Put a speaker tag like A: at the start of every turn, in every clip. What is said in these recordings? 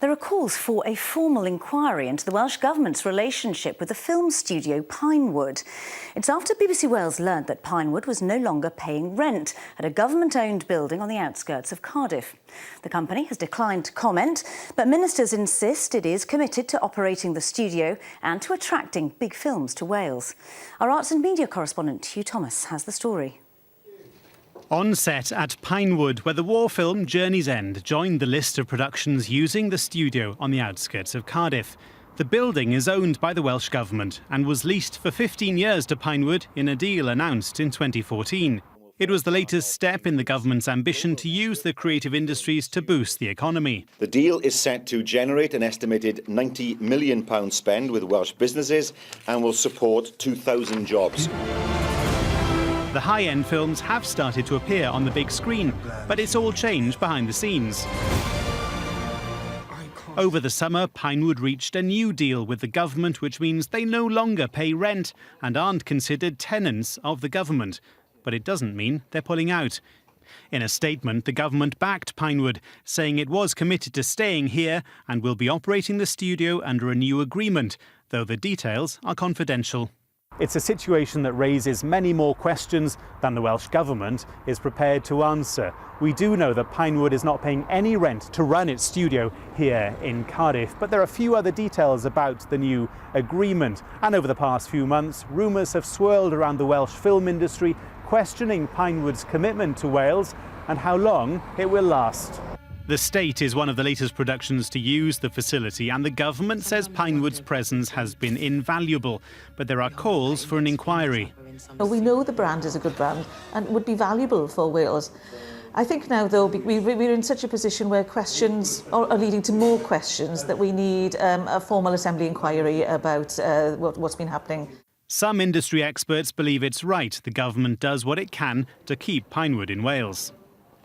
A: There are calls for a formal inquiry into the Welsh Government's relationship with the film studio Pinewood. It's after BBC Wales learned that Pinewood was no longer paying rent at a government-owned building on the outskirts of Cardiff. The company has declined to comment, but ministers insist it is committed to operating the studio and to attracting big films to Wales. Our arts and media correspondent Hugh Thomas has the story.
B: On set at Pinewood, where the war film Journey's End joined the list of productions using the studio on the outskirts of Cardiff. The building is owned by the Welsh Government and was leased for 15 years to Pinewood in a deal announced in 2014. It was the latest step in the government's ambition to use the creative industries to boost the economy.
C: The deal is set to generate an estimated £90 million spend with Welsh businesses and will support 2,000 jobs.
B: The high-end films have started to appear on the big screen, but it's all changed behind the scenes. Over the summer, Pinewood reached a new deal with the government, which means they no longer pay rent and aren't considered tenants of the government. But it doesn't mean they're pulling out. In a statement, the government backed Pinewood, saying it was committed to staying here and will be operating the studio under a new agreement, though the details are confidential. It's a situation that raises many more questions than the Welsh Government is prepared to answer. We do know that Pinewood is not paying any rent to run its studio here in Cardiff, but there are a few other details about the new agreement. And over the past few months, rumours have swirled around the Welsh film industry, questioning Pinewood's commitment to Wales and how long it will last. The state is one of the latest productions to use the facility, and the government says Pinewood's presence has been invaluable. But there are calls for an inquiry.
D: We know the brand is a good brand and would be valuable for Wales. I think now, though, we're in such a position where questions are leading to more questions that we need a formal assembly inquiry about what's been happening.
B: Some industry experts believe it's right the government does what it can to keep Pinewood in Wales.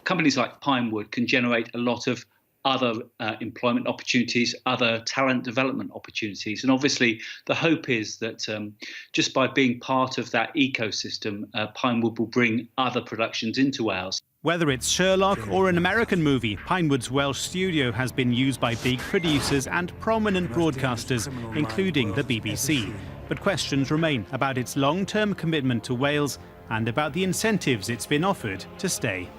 E: Companies like Pinewood can generate a lot of other employment opportunities, other talent development opportunities. And obviously, the hope is that just by being part of that ecosystem, Pinewood will bring other productions into Wales.
B: Whether it's Sherlock or an American movie, Pinewood's Welsh studio has been used by big producers and prominent broadcasters, including the BBC. But questions remain about its long-term commitment to Wales and about the incentives it's been offered to stay.